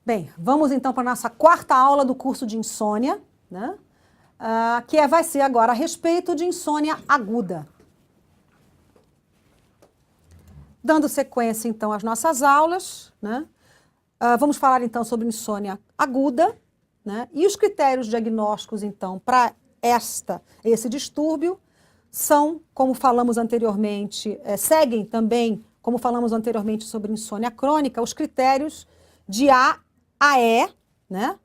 Bem, vamos então para a nossa quarta aula do curso de insônia, né? Vai ser agora a respeito de insônia aguda. Dando sequência então às nossas aulas, né? Vamos falar então sobre insônia aguda, né? E os critérios diagnósticos então para esse distúrbio são, como falamos anteriormente, seguem também, como falamos anteriormente sobre insônia crônica, os critérios de A a E, né?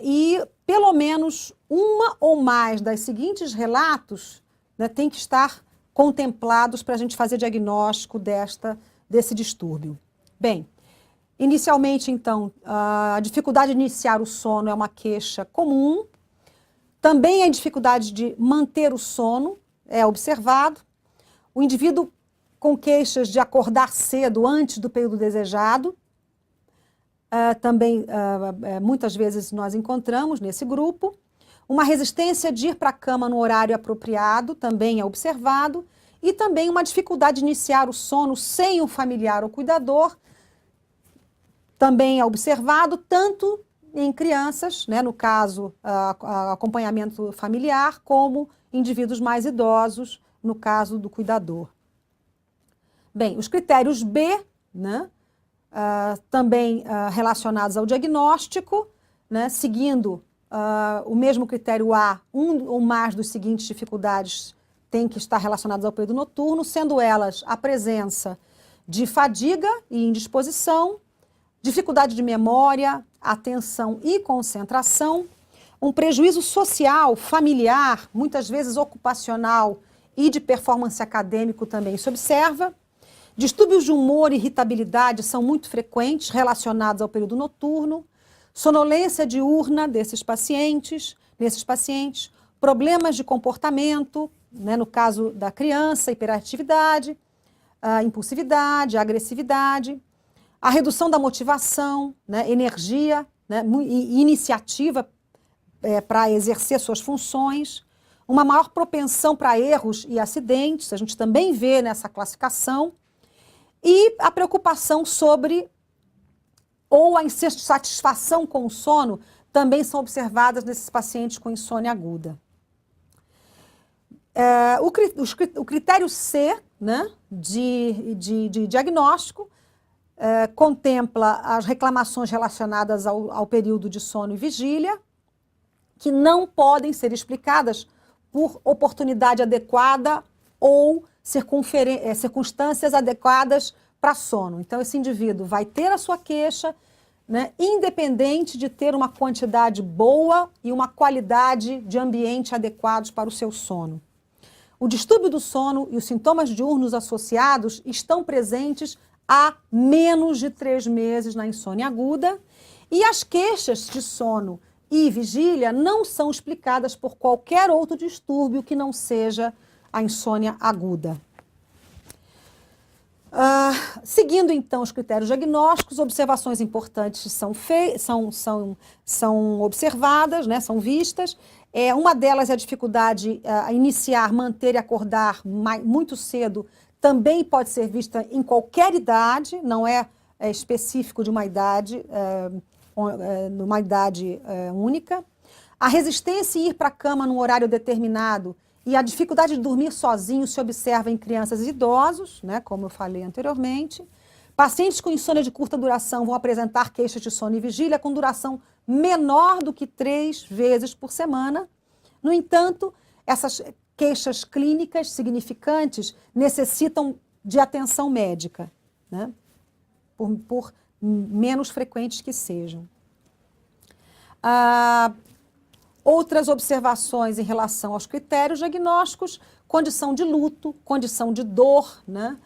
E pelo menos uma ou mais das seguintes relatos, né, tem que estar contemplados para a gente fazer diagnóstico desse distúrbio. Bem, inicialmente, então, a dificuldade de iniciar o sono é uma queixa comum. Também a dificuldade de manter o sono é observado. O indivíduo com queixas de acordar cedo antes do período desejado, também muitas vezes nós encontramos nesse grupo. Uma resistência de ir para a cama no horário apropriado também é observado. E também uma dificuldade de iniciar o sono sem o familiar ou cuidador também é observado, tanto em crianças, né, no caso, acompanhamento familiar, como indivíduos mais idosos, no caso do cuidador. Bem, os critérios B, né, também relacionados ao diagnóstico, né, seguindo o mesmo critério A, um ou mais dos seguintes dificuldades tem que estar relacionados ao período noturno, sendo elas a presença de fadiga e indisposição, dificuldade de memória, atenção e concentração, um prejuízo social, familiar, muitas vezes ocupacional e de performance acadêmico também se observa. Distúrbios de humor e irritabilidade são muito frequentes relacionados ao período noturno. Sonolência diurna nesses pacientes, problemas de comportamento, né, no caso da criança, hiperatividade, impulsividade, agressividade, a redução da motivação, né, energia, né, e iniciativa para exercer suas funções, uma maior propensão para erros e acidentes, a gente também vê nessa classificação, e a preocupação sobre ou a insatisfação com o sono também são observadas nesses pacientes com insônia aguda. O critério C, né, de diagnóstico contempla as reclamações relacionadas ao período de sono e vigília, que não podem ser explicadas por oportunidade adequada ou circunstâncias adequadas para sono. Então, esse indivíduo vai ter a sua queixa, né, independente de ter uma quantidade boa e uma qualidade de ambiente adequados para o seu sono. O distúrbio do sono e os sintomas diurnos associados estão presentes há menos de 3 meses na insônia aguda, e as queixas de sono e vigília não são explicadas por qualquer outro distúrbio que não seja a insônia aguda. Seguindo então os critérios diagnósticos, observações importantes são observadas, né, são vistas. Uma delas é a dificuldade a iniciar, manter e acordar muito cedo, também pode ser vista em qualquer idade, não é específico de uma idade, única. A resistência em ir para a cama num horário determinado e a dificuldade de dormir sozinho se observa em crianças e idosos, né, como eu falei anteriormente. Pacientes com insônia de curta duração vão apresentar queixas de sono e vigília com duração menor do que 3 vezes por semana. No entanto, essas queixas clínicas significantes necessitam de atenção médica, né, por menos frequentes que sejam. Outras observações em relação aos critérios diagnósticos: condição de luto, condição de dor, né?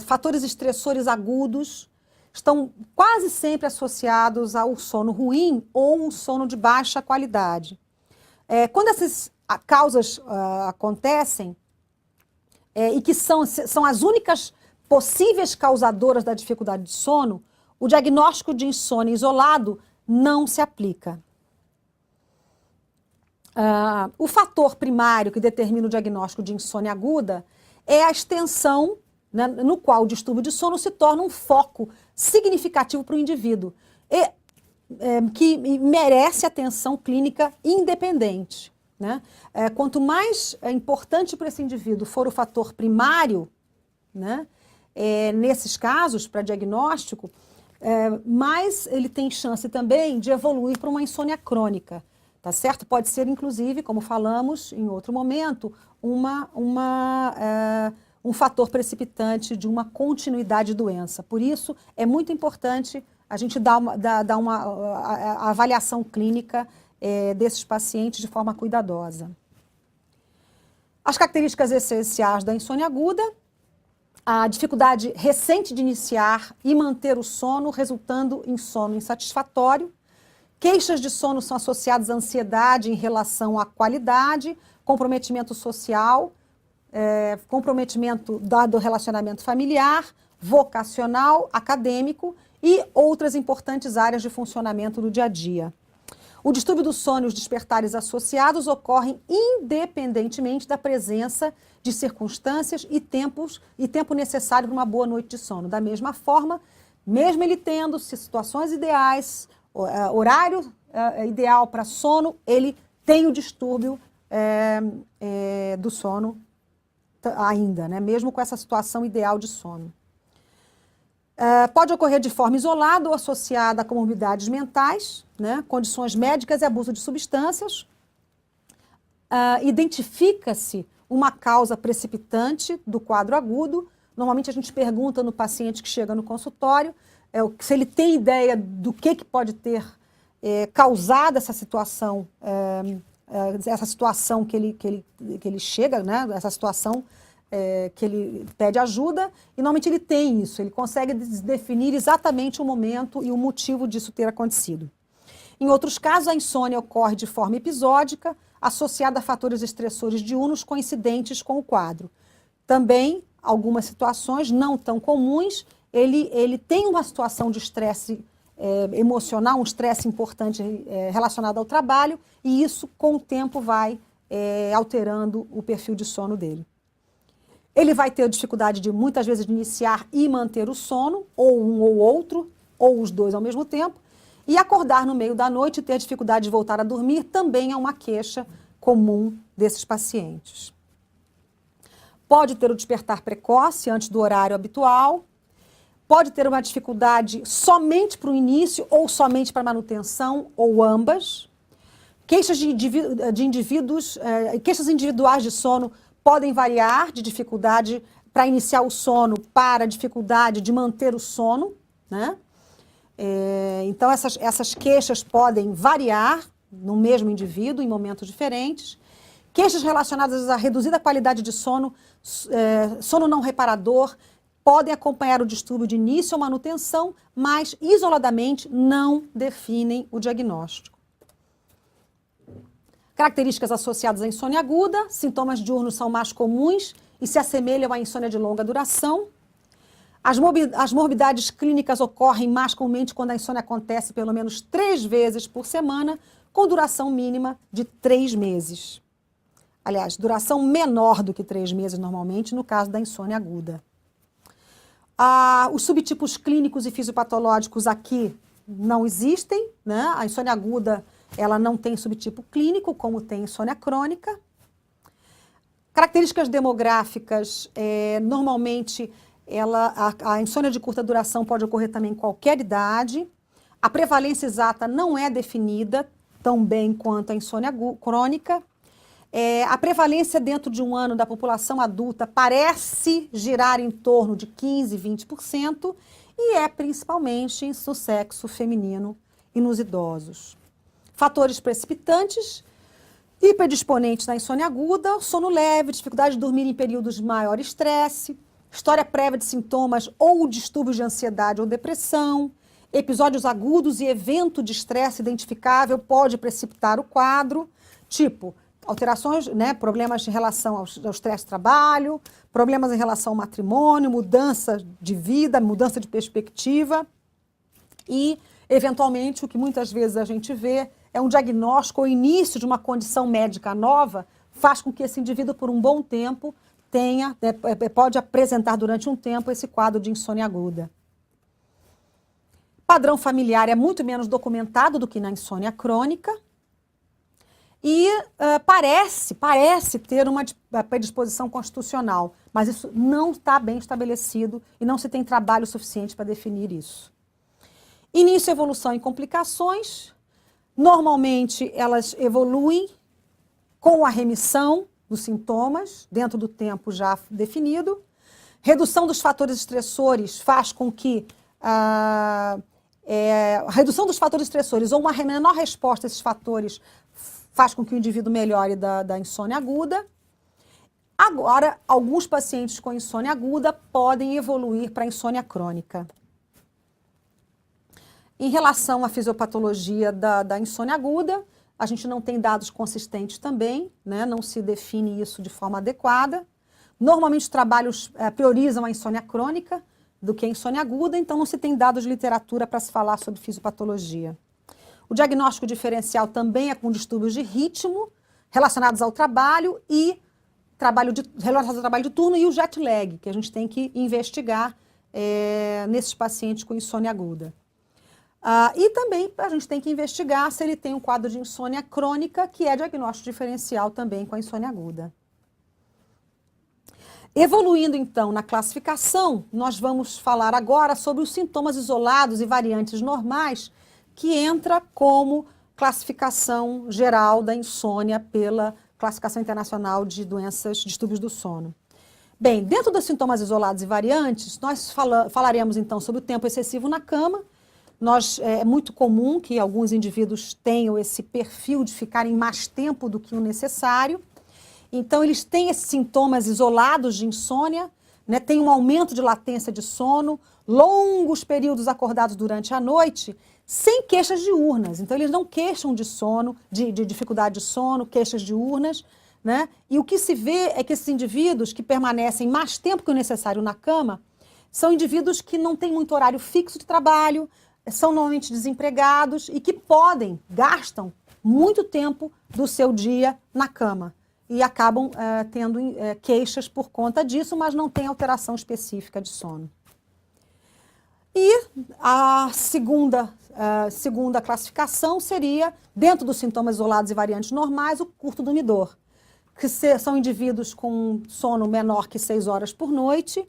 Fatores estressores agudos estão quase sempre associados ao sono ruim ou um sono de baixa qualidade. Quando essas causas acontecem, e que são as únicas possíveis causadoras da dificuldade de sono, o diagnóstico de insônia isolado não se aplica. O fator primário que determina o diagnóstico de insônia aguda é a extensão, né, no qual o distúrbio de sono se torna um foco significativo para o indivíduo. que merece atenção clínica independente, né? Quanto mais importante para esse indivíduo for o fator primário, né? Nesses casos, para diagnóstico, mais ele tem chance também de evoluir para uma insônia crônica, tá certo? Pode ser, inclusive, como falamos em outro momento, um fator precipitante de uma continuidade de doença. Por isso, é muito importante a gente dar uma avaliação clínica desses pacientes de forma cuidadosa. As características essenciais da insônia aguda: a dificuldade recente de iniciar e manter o sono, resultando em sono insatisfatório. Queixas de sono são associadas à ansiedade em relação à qualidade, comprometimento social, comprometimento do relacionamento familiar, vocacional, acadêmico e outras importantes áreas de funcionamento do dia a dia. O distúrbio do sono e os despertares associados ocorrem independentemente da presença de circunstâncias e tempo necessário para uma boa noite de sono. Da mesma forma, mesmo ele tendo situações ideais, horário ideal para sono, ele tem o distúrbio do sono ainda, né? Mesmo com essa situação ideal de sono. Pode ocorrer de forma isolada ou associada a comorbidades mentais, né? Condições médicas e abuso de substâncias. Identifica-se uma causa precipitante do quadro agudo. Normalmente a gente pergunta no paciente que chega no consultório se ele tem ideia do que pode ter causado essa situação que ele chega, né? Essa situação que ele pede ajuda, e normalmente ele tem isso, ele consegue definir exatamente o momento e o motivo disso ter acontecido. Em outros casos, a insônia ocorre de forma episódica, associada a fatores estressores diurnos coincidentes com o quadro. Também, algumas situações não tão comuns, ele tem uma situação de estresse emocional, um estresse importante relacionado ao trabalho, e isso, com o tempo, vai alterando o perfil de sono dele. Ele vai ter dificuldade de, muitas vezes, de iniciar e manter o sono, ou um ou outro, ou os dois ao mesmo tempo, e acordar no meio da noite e ter dificuldade de voltar a dormir também é uma queixa comum desses pacientes. Pode ter o despertar precoce antes do horário habitual, pode ter uma dificuldade somente para o início ou somente para a manutenção, ou ambas. Queixas queixas individuais de sono podem variar de dificuldade para iniciar o sono para dificuldade de manter o sono, né? Então, essas queixas podem variar no mesmo indivíduo, em momentos diferentes. Queixas relacionadas à reduzida qualidade de sono, sono não reparador, podem acompanhar o distúrbio de início ou manutenção, mas isoladamente não definem o diagnóstico. Características associadas à insônia aguda: sintomas diurnos são mais comuns e se assemelham à insônia de longa duração. As morbidades clínicas ocorrem mais comumente quando a insônia acontece pelo menos 3 vezes por semana, com duração mínima de 3 meses. Aliás, duração menor do que 3 meses normalmente, no caso da insônia aguda. Os subtipos clínicos e fisiopatológicos aqui não existem, né? A insônia aguda, ela não tem subtipo clínico, como tem insônia crônica. Características demográficas, normalmente, a insônia de curta duração pode ocorrer também em qualquer idade. A prevalência exata não é definida tão bem quanto a insônia crônica. A prevalência dentro de um ano da população adulta parece girar em torno de 15%, 20%, e é principalmente no sexo feminino e nos idosos. Fatores precipitantes e predisponentes na insônia aguda: sono leve, dificuldade de dormir em períodos de maior estresse, história prévia de sintomas ou distúrbios de ansiedade ou depressão, episódios agudos e evento de estresse identificável pode precipitar o quadro, tipo alterações, né, problemas em relação ao estresse do trabalho, problemas em relação ao matrimônio, mudança de vida, mudança de perspectiva e, eventualmente, o que muitas vezes a gente vê é um diagnóstico ou início de uma condição médica nova, faz com que esse indivíduo, por um bom tempo, pode apresentar durante um tempo esse quadro de insônia aguda. Padrão familiar é muito menos documentado do que na insônia crônica. E parece ter uma predisposição constitucional, mas isso não está bem estabelecido e não se tem trabalho suficiente para definir isso. Início, evolução e complicações. Normalmente, elas evoluem com a remissão dos sintomas, dentro do tempo já definido. Redução dos fatores estressores faz com que a redução dos fatores estressores ou uma menor resposta a esses fatores faz com que o indivíduo melhore da insônia aguda. Agora, alguns pacientes com insônia aguda podem evoluir para insônia crônica. Em relação à fisiopatologia da insônia aguda, a gente não tem dados consistentes também, né? Não se define isso de forma adequada. Normalmente os trabalhos priorizam a insônia crônica do que a insônia aguda, então não se tem dados de literatura para se falar sobre fisiopatologia. O diagnóstico diferencial também é com distúrbios de ritmo relacionados ao trabalho e relacionados ao trabalho de turno e o jet lag, que a gente tem que investigar nesses pacientes com insônia aguda. E também a gente tem que investigar se ele tem um quadro de insônia crônica, que é diagnóstico diferencial também com a insônia aguda. Evoluindo então na classificação, nós vamos falar agora sobre os sintomas isolados e variantes normais, que entra como classificação geral da insônia pela Classificação Internacional de Doenças, Distúrbios do Sono. Bem, dentro dos sintomas isolados e variantes, nós falaremos então sobre o tempo excessivo na cama. É muito comum que alguns indivíduos tenham esse perfil de ficarem mais tempo do que o necessário. Então, eles têm esses sintomas isolados de insônia, né? Tem um aumento de latência de sono, longos períodos acordados durante a noite, sem queixas diurnas. Então, eles não queixam de sono, de dificuldade de sono, queixas diurnas, né? E o que se vê é que esses indivíduos que permanecem mais tempo que o necessário na cama são indivíduos que não têm muito horário fixo de trabalho, são normalmente desempregados e que gastam muito tempo do seu dia na cama e acabam tendo queixas por conta disso, mas não tem alteração específica de sono. E a segunda classificação seria, dentro dos sintomas isolados e variantes normais, o curto dormidor, que são indivíduos com sono menor que 6 horas por noite,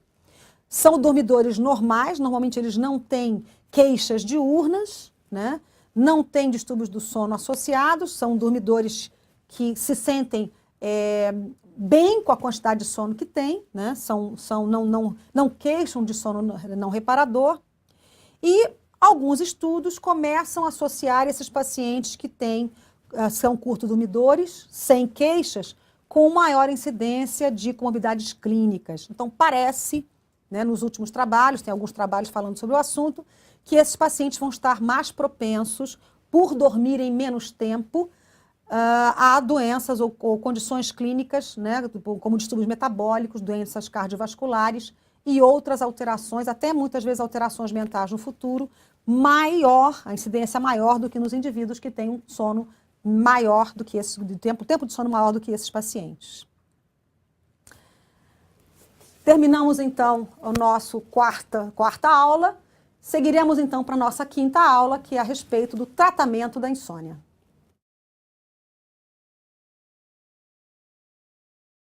são dormidores normais, normalmente eles não têm queixas diurnas, né? Não têm distúrbios do sono associados, são dormidores que se sentem bem com a quantidade de sono que têm, né? Não queixam de sono não reparador. E alguns estudos começam a associar esses pacientes que são curto-dormidores, sem queixas, com maior incidência de comorbidades clínicas. Então, parece, né, nos últimos trabalhos, tem alguns trabalhos falando sobre o assunto, que esses pacientes vão estar mais propensos, por dormirem menos tempo, a doenças ou condições clínicas, né, como distúrbios metabólicos, doenças cardiovasculares e outras alterações, até muitas vezes alterações mentais no futuro, a incidência maior do que nos indivíduos que têm um sono maior do que tempo de sono maior do que esses pacientes. Terminamos então a nossa quarta aula. Seguiremos então para a nossa quinta aula, que é a respeito do tratamento da insônia.